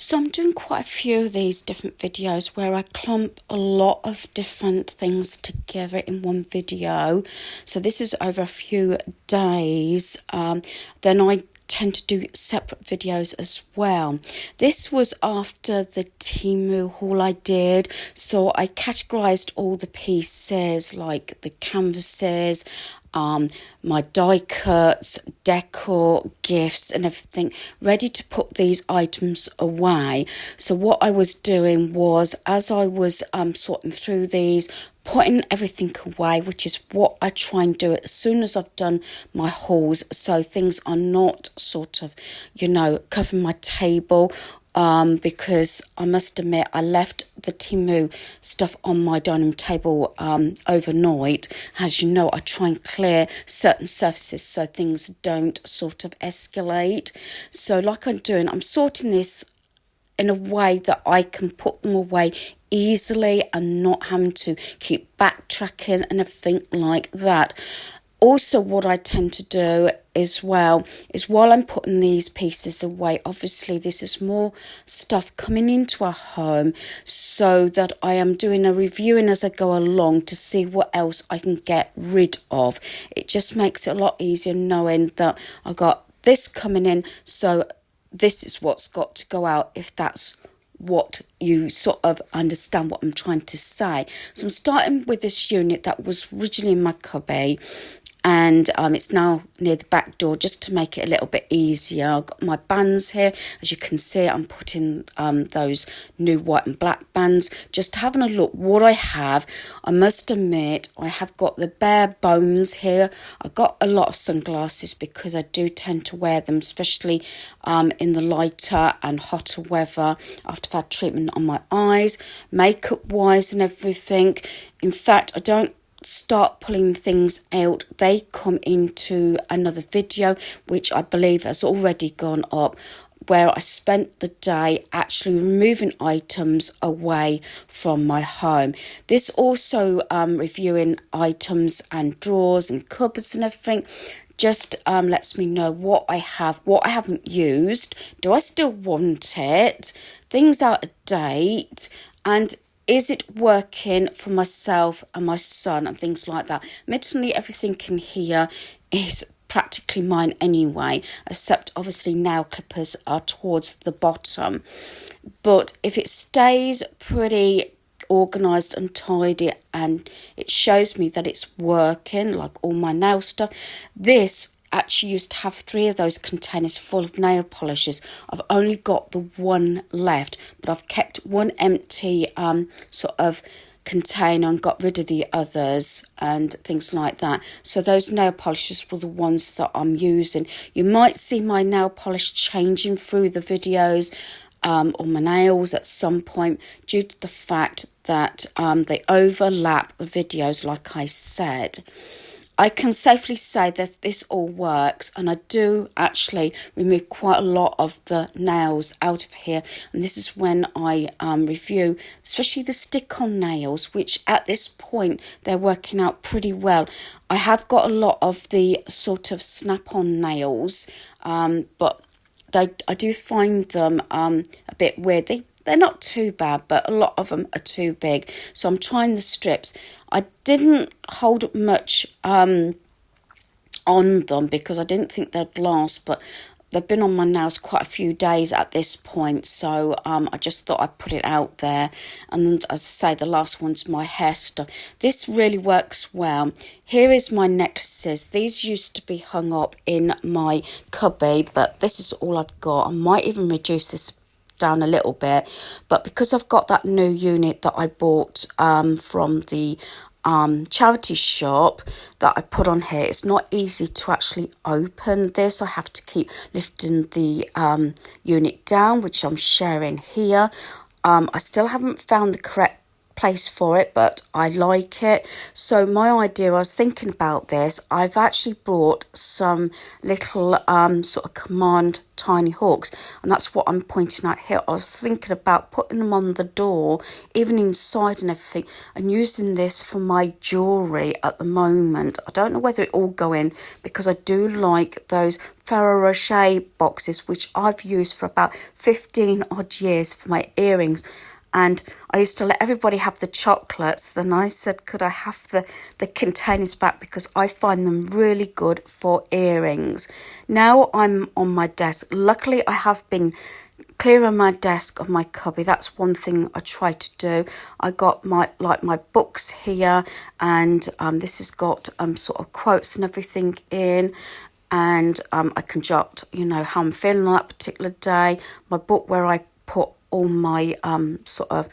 So I'm doing quite a few of these different videos where I clump a lot of different things together in one video. So this is over a few days. Then I tend to do separate videos as well. This was after the Temu haul I did, so I categorized all the pieces like the canvases, my die cuts, decor, gifts and everything, ready to put these items away. So what I was doing was, as I was sorting through these, putting everything away, which is what I try and do as soon as I've done my hauls, so things are not sort of, covering my table. Because I must admit I left the Temu stuff on my dining room table overnight. As you know, I try and clear certain surfaces so things don't sort of escalate. So like I'm doing, I'm sorting this in a way that I can put them away easily and not having to keep backtracking and everything like that. Also, what I tend to do as well is, while I'm putting these pieces away, obviously this is more stuff coming into our home, so that I am doing a reviewing as I go along to see what else I can get rid of. It just makes it a lot easier knowing that I got this coming in, so this is what's got to go out, if that's what you sort of understand what I'm trying to say. So I'm starting with this unit that was originally in my cubby, and it's now near the back door, just to make it a little bit easier. I've got my bands here. As you can see, I'm putting those new white and black bands, just having a look what I have. I must admit, I have got the bare bones here. I got a lot of sunglasses because I do tend to wear them, especially in the lighter and hotter weather after I've had treatment on my eyes, makeup wise and everything. In fact, I don't start pulling things out. They come into another video which I believe has already gone up, where I spent the day actually removing items away from my home. This also reviewing items and drawers and cupboards and everything just lets me know what I have, what I haven't used, do I still want it, things out of date, and is it working for myself and my son and things like that. Admittedly, everything in here is practically mine anyway, except obviously nail clippers are towards the bottom. But if it stays pretty organised and tidy and it shows me that it's working, like all my nail stuff, this actually used to have 3 of those containers full of nail polishes. I've only got the one left, but I've kept one empty sort of container and got rid of the others and things like that. So those nail polishes were the ones that I'm using. You might see my nail polish changing through the videos, or my nails at some point, due to the fact that they overlap the videos, like I said. I can safely say that this all works, and I do actually remove quite a lot of the nails out of here, and this is when I review especially the stick-on nails, which at this point they're working out pretty well. I have got a lot of the sort of snap-on nails, but I do find them a bit weird. They're not too bad, but a lot of them are too big. So I'm trying the strips. I didn't hold much on them because I didn't think they'd last, but they've been on my nails quite a few days at this point. So I just thought I'd put it out there. And then, as I say, the last one's my hair stuff. This really works well. Here is my necklaces. These used to be hung up in my cubby, but this is all I've got. I might even reduce this down a little bit, but because I've got that new unit that I bought from the charity shop that I put on here, it's not easy to actually open this. I have to keep lifting the unit down, which I'm sharing here. I still haven't found the correct place for it, but I like it. So my idea, I was thinking about this, I've actually brought some little sort of command tiny hooks, and that's what I'm pointing out here. I was thinking about putting them on the door, even inside and everything, and using this for my jewellery at the moment. I don't know whether it all go in, because I do like those Ferrero Rocher boxes, which I've used for about 15 odd years for my earrings. And I used to let everybody have the chocolates. Then I said, could I have the containers back, because I find them really good for earrings. Now I'm on my desk. Luckily, I have been clearing my desk of my cubby. That's one thing I try to do. I got my books here, and this has got sort of quotes and everything in. And I can jot, how I'm feeling on that particular day. My book where I put all my sort of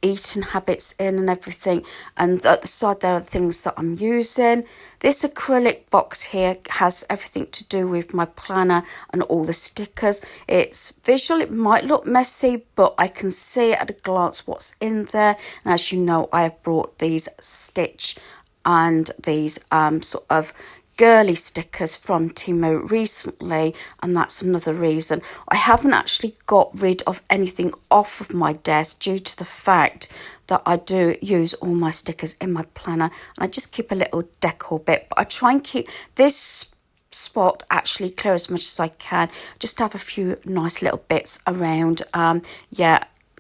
eating habits in and everything, and at the side there are the things that I'm using. This acrylic box here has everything to do with my planner and all the stickers. It's visual, it might look messy, but I can see at a glance what's in there. And as you know, I have brought these Stitch and these sort of girly stickers from Temu recently, and that's another reason. I haven't actually got rid of anything off of my desk due to the fact that I do use all my stickers in my planner, and I just keep a little decor bit, but I try and keep this spot actually clear as much as I can, just to have a few nice little bits around.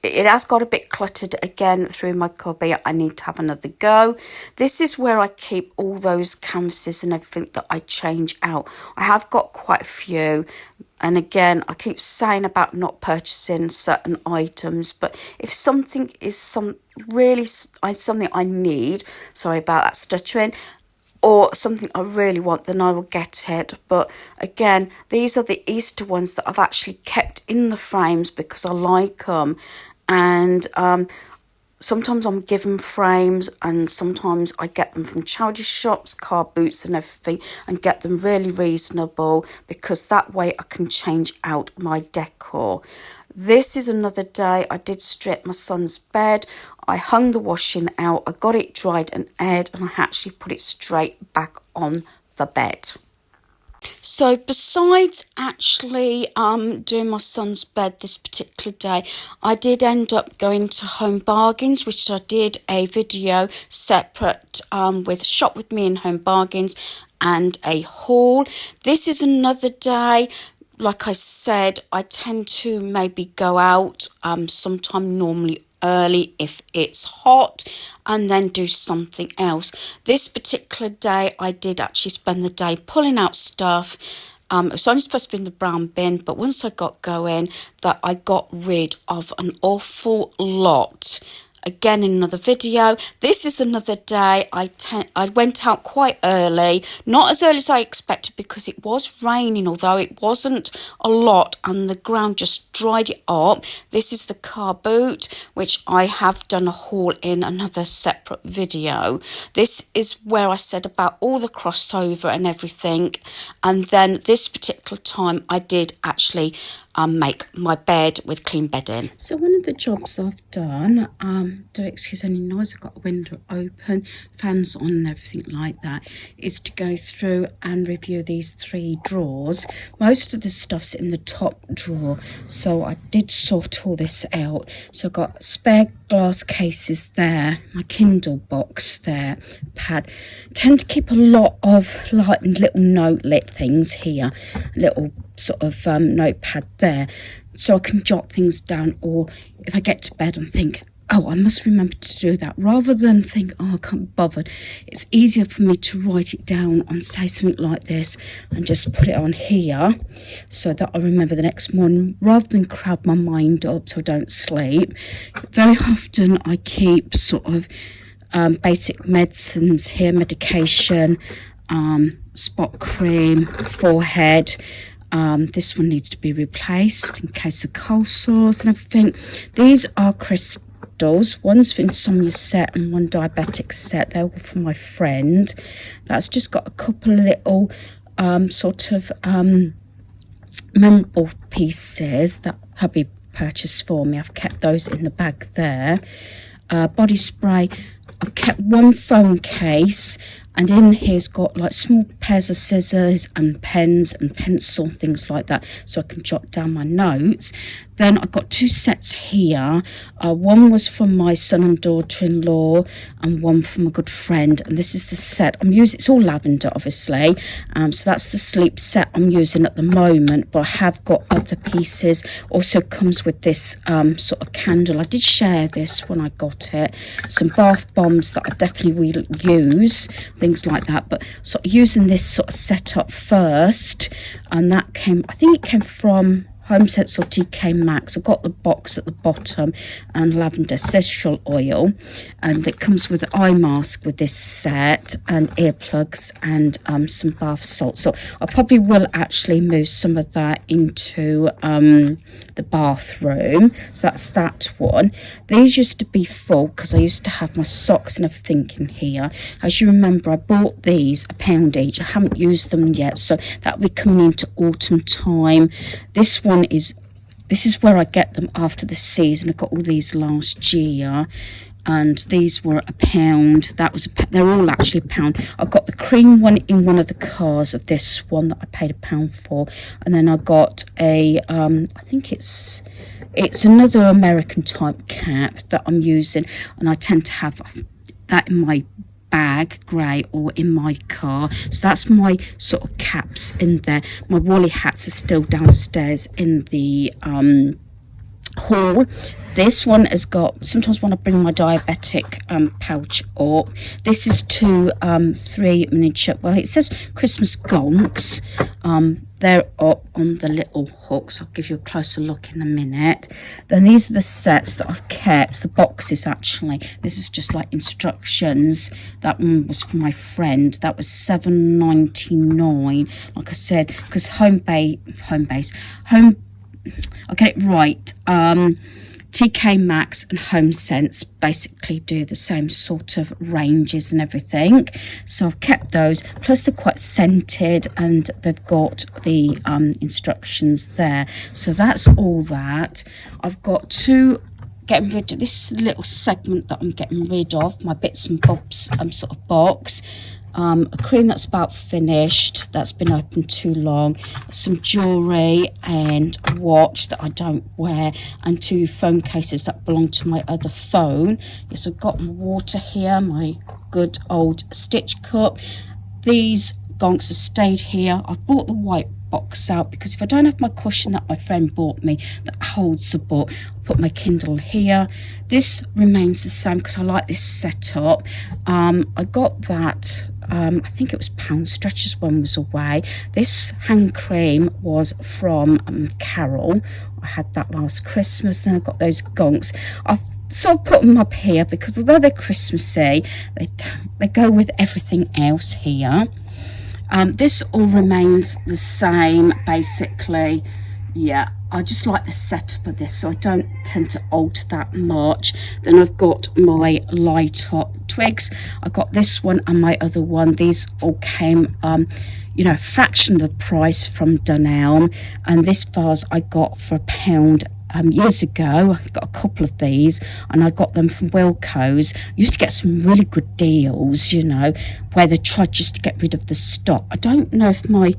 It has got a bit cluttered again through my cubby. I need to have another go. This is where I keep all those canvases and everything that I change out. I have got quite a few. And again, I keep saying about not purchasing certain items. But if something is something I need, sorry about that stuttering, or something I really want, then I will get it. But again, these are the Easter ones that I've actually kept in the frames because I like them. And sometimes I'm given frames, and sometimes I get them from charity shops, car boots and everything, and get them really reasonable, because that way I can change out my decor. This is another day I did strip my son's bed. I hung the washing out, I got it dried and aired, and I actually put it straight back on the bed. So besides actually doing my son's bed this particular day, I did end up going to Home Bargains, which I did a video separate with Shop With Me in Home Bargains and a haul. This is another day, like I said, I tend to maybe go out sometime normally early if it's hot, and then do something else. This particular day I did actually spend the day pulling out stuff. It was only supposed to be in the brown bin, but once I got going, that I got rid of an awful lot. Again, in another video. This is another day I went out quite early, not as early as I expected, because it was raining, although it wasn't a lot, and the ground just dried it up. This is the car boot, which I have done a haul in another separate video. This is where I said about all the crossover and everything, and then this particular time I did actually make my bed with clean bedding. So one of the jobs I've done, do excuse any noise, I've got a window open, fans on and everything like that, is to go through and review these 3 drawers. Most of the stuff's in the top drawer, so I did sort all this out. So I've got spare glass cases there, my Kindle box there, pad. I tend to keep a lot of like little note-lit things here, little sort of notepad there, so I can jot things down, or if I get to bed and think, oh, I must remember to do that, rather than think, oh, I can't be bothered. It's easier for me to write it down on, say, something like this, and just put it on here so that I remember the next morning, rather than crowd my mind up so I don't sleep. Very often I keep sort of basic medicines here, medication, spot cream, forehead. This one needs to be replaced in case of cold sores and everything. These are crystals. One's for insomnia set and one diabetic set. They're all for my friend. That's just got a couple of little sort of memorable pieces that hubby purchased for me. I've kept those in the bag there. Body spray. I've kept one phone case. And in here's got like small pairs of scissors and pens and pencil, things like that, so I can jot down my notes. Then I've got 2 sets here. One was from my son and daughter-in-law and one from a good friend. And this is the set I'm using. It's all lavender, obviously. So that's the sleep set I'm using at the moment. But I have got other pieces. Also comes with this sort of candle. I did share this when I got it. Some bath bombs that I definitely will use. Things like that. But sort of using this sort of setup first. And that came, I think it came from Home Sense or TK Maxx. I've got the box at the bottom and lavender essential oil, and it comes with an eye mask with this set and earplugs and some bath salts. So I probably will actually move some of that into the bathroom. So that's that one. These used to be full because I used to have my socks and everything in here. As you remember, I bought these £1 each. I haven't used them yet, so that will be coming into autumn time. This is where I get them after the season. I got all these last year, and these were £1. That was they're all actually £1. I got the cream one in one of the cars of this one that I paid £1 for, and then I got a I think it's another American type cap that I'm using, and I tend to have that in my bag, grey, or in my car. So that's my sort of caps in there. My woolly hats are still downstairs in the hall. This one has got, sometimes when I bring my diabetic pouch up, this is 3 miniature, well, it says Christmas gonks. They're up on the little hooks. I'll give you a closer look in a minute. Then these are the sets that I've kept, the boxes actually. This is just like instructions. That one was for my friend. That was $7.99. Like I said, because I'll get it right. TK Maxx and Home Sense basically do the same sort of ranges and everything, so I've kept those. Plus they're quite scented and they've got the instructions there. So that's all that. I've got getting rid of this little segment that I'm getting rid of, my bits and bobs sort of box. A cream that's about finished, that's been open too long, some jewellery and a watch that I don't wear, and 2 phone cases that belong to my other phone. Yes, I've got my water here, my good old Stitch cup. These gonks have stayed here. I've bought the white box out because if I don't have my cushion that my friend bought me that holds the book, I'll put my Kindle here. This remains the same because I like this setup. I got that, I think it was Pound Stretchers one was away. This hand cream was from Carol. I had that last Christmas. Then I got those gonks. I've sort of put them up here because although they're Christmassy, they go with everything else here. This all remains the same basically. Yeah, I just like the setup of this, so I don't tend to alter that much. Then I've got my light up twigs. I got this one and my other one. These all came you know, fraction of the price from Dunelm, and this vase I got for £1 years ago. I got a couple of these and I got them from Wilko's. Used to get some really good deals, you know, where they tried just to get rid of the stock. I don't know if my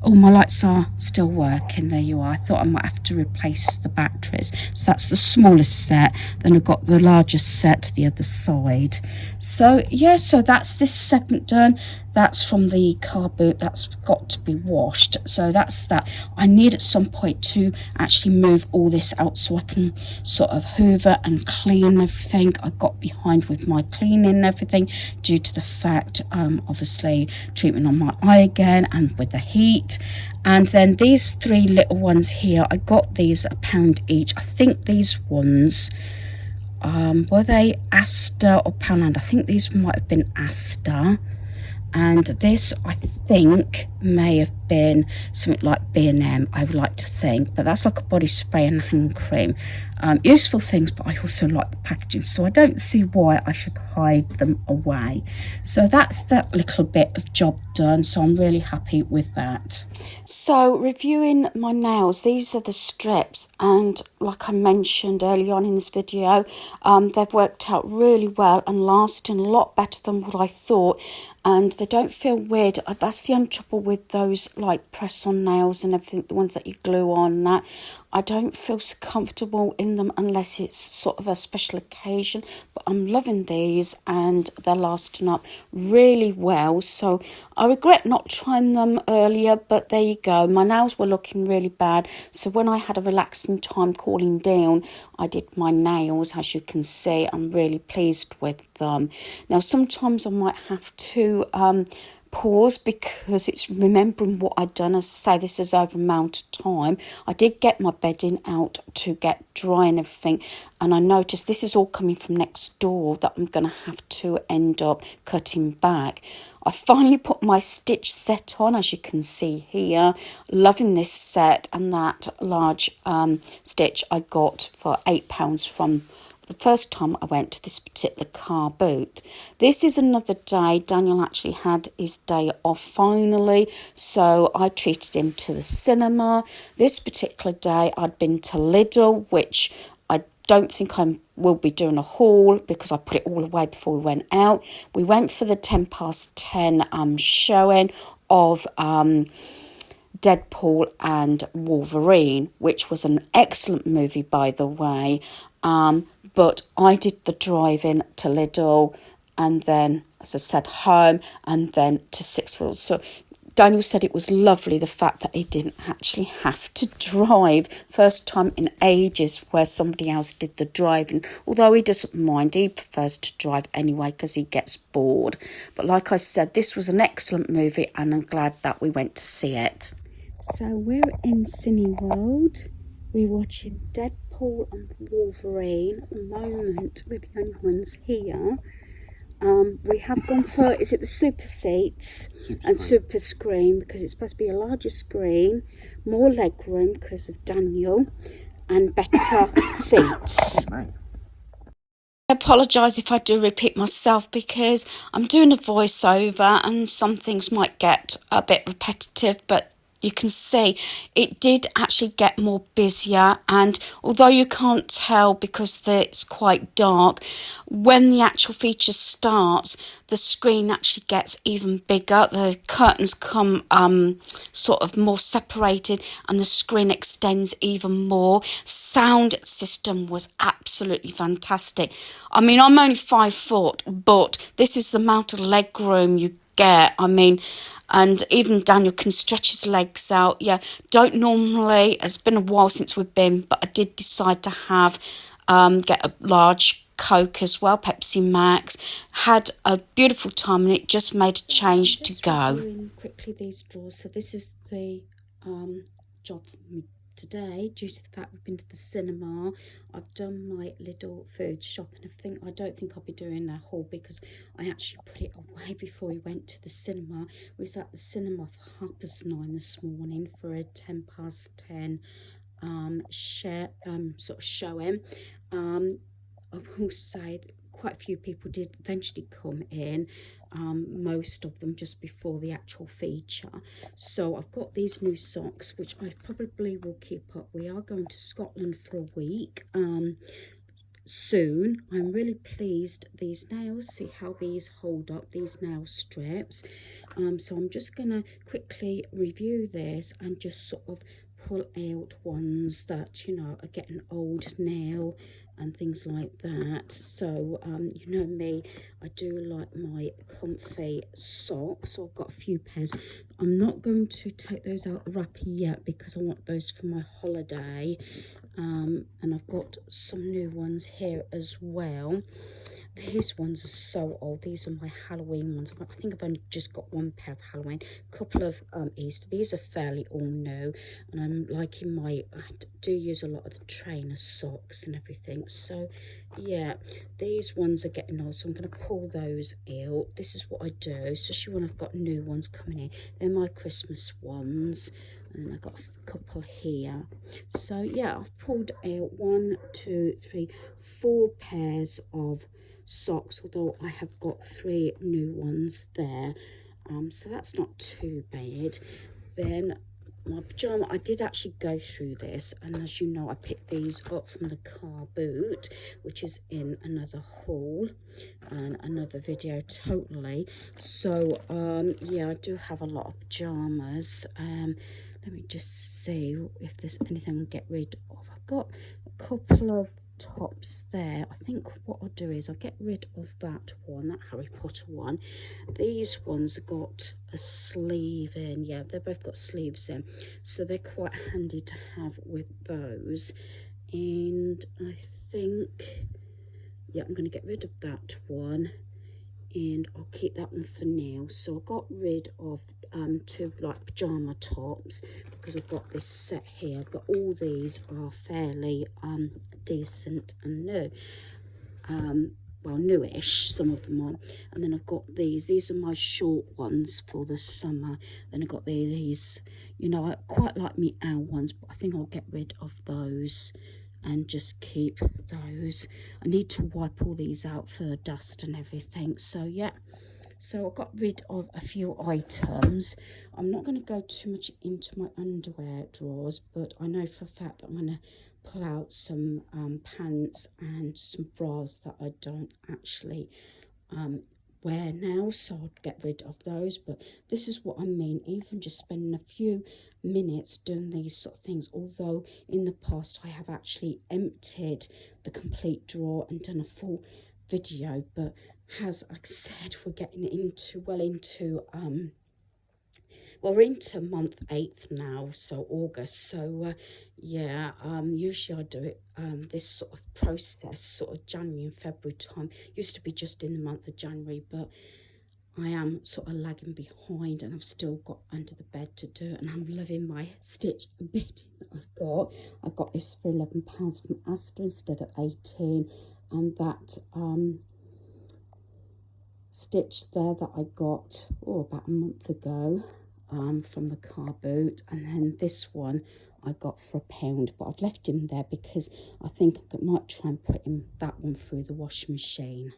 lights are still working. There you are. I thought I might have to replace the batteries. So that's the smallest set. Then I've got the largest set the other side. So yeah, so that's this segment done. That's from the car boot. That's got to be washed. So that's that. I need at some point to actually move all this out so I can sort of hoover and clean everything. I got behind with my cleaning and everything due to the fact, obviously, treatment on my eye again and with the heat. And then these 3 little ones here, I got these at £1 each. I think these ones, were they Asda or Poundland? I think these might have been Asda. And this, I think, may have been something like B&M, I would like to think. But that's like a body spray and hand cream. useful things, but I also like the packaging, so I don't see why I should hide them away. So that's that little bit of job done, so I'm really happy with that. So reviewing my nails, these are the strips, and like I mentioned early on in this video, they've worked out really well and lasting a lot better than what I thought, and they don't feel weird. That's the only trouble with those like press-on nails and everything, the ones that you glue on and that. I don't feel so comfortable in them unless it's sort of a special occasion, but I'm loving these and they're lasting up really well. So I regret not trying them earlier, but there you go. My nails were looking really bad, so when I had a relaxing time cooling down, I did my nails. As you can see, I'm really pleased with them. Now sometimes I might have to pause because it's remembering what I'd done. As I say, this is over amount of time. I did get my bedding out to get dry and everything, and I noticed this is all coming from next door that I'm going to have to end up cutting back. I finally put my stitch set on, as you can see here. Loving this set, and that large stitch I got for £8 from the first time I went to this particular car boot. This is another day. Daniel actually had his day off finally, so I treated him to the cinema. This particular day I'd been to Lidl, which I don't think I will be doing a haul because I put it all away before we went out. We went for the 10:10 showing of Deadpool and Wolverine, which was an excellent movie, by the way. But I did the driving to Lidl and then, as I said, home and then to Sixfields. So Daniel said it was lovely, the fact that he didn't actually have to drive. First time in ages where somebody else did the driving. Although he doesn't mind, he prefers to drive anyway because he gets bored. But like I said, this was an excellent movie and I'm glad that we went to see it. So we're in Cineworld. We're watching Deadpool and Wolverine. At the moment, we're the only ones here. We have gone for, is it the super seats and super screen, because it's supposed to be a larger screen, more leg room because of Daniel, and better seats. I apologise if I do repeat myself because I'm doing a voiceover and some things might get a bit repetitive, but you can see it did actually get more busier, and although you can't tell because it's quite dark, when the actual feature starts, the screen actually gets even bigger. The curtains come sort of more separated and the screen extends even more. Sound system was absolutely fantastic. I mean, I'm only 5 foot, but this is the amount of leg room you get. I mean, and even Daniel can stretch his legs out. Yeah, don't normally, it's been a while since we've been, but I did decide to have get a large Coke as well, Pepsi Max. Had a beautiful time and it just made a change to go. Quickly these drawers. So this is the job for me today, due to the fact we've been to the cinema. I've done my little food shop and everything. I don't think I'll be doing a haul because I actually put it away before we went to the cinema. We was at the cinema for 9:30 this morning for a 10:10 sort of showing. I will say that quite a few people did eventually come in, most of them just before the actual feature. So I've got these new socks which I probably will keep up. We are going to Scotland for a week soon. I'm really pleased. These nails, see how these hold up, these nail strips. So I'm just gonna quickly review this and just sort of pull out ones that, you know, are getting old nail and things like that. So you know me, I do like my comfy socks, so I've got a few pairs. I'm not going to take those out the wrapper yet because I want those for my holiday. And I've got some new ones here as well. These ones are so old. These are my Halloween ones. I think I've only just got one pair of Halloween, a couple of Easter. These are fairly all new, and I'm liking I do use a lot of the trainer socks and everything. So yeah, these ones are getting old, so I'm going to pull those out. This is what I do, especially when I've got new ones coming in. They're my Christmas ones. and I got a couple here. So yeah, I've pulled out 1, 2, 3, 4 pairs of socks, although I have got 3 new ones there, so that's not too bad. Then my pyjama, I did actually go through this, and as you know, I picked these up from the car boot, which is in another haul and another video totally. So yeah, I do have a lot of pyjamas. Let me just see if there's anything I can get rid of. I've got a couple of tops there. I think what I'll do is I'll get rid of that one, that Harry Potter one. These ones have got a sleeve in. Yeah, they've both got sleeves in, so they're quite handy to have with those. And I think, yeah, I'm going to get rid of that one, and I'll keep that one for now. So I got rid of 2 like pyjama tops because I've got this set here, but all these are fairly decent and new. Well, newish, some of them are. And then I've got these are my short ones for the summer. Then I've got these, you know, I quite like me owl ones, but I think I'll get rid of those and just keep those. I need to wipe all these out for dust and everything. So yeah, so I got rid of a few items. I'm not going to go too much into my underwear drawers, but I know for a fact that I'm going to pull out some pants and some bras that I don't actually wear now, so I'll get rid of those. But this is what I mean, even just spending a few minutes doing these sort of things, although in the past I have actually emptied the complete drawer and done a full video. But as I said, we're getting into we're into month 8 now, so August. So yeah, usually I do it this sort of process sort of January and February time. Used to be just in the month of January, but I am sort of lagging behind, and I've still got under the bed to do it. And I'm loving my stitch bedding that I've got. I got this for £11 from Asda instead of 18, and that stitch there that I got about a month ago from the car boot. And then this one I got for £1, but I've left him there because I think I might try and put him that one through the washing machine.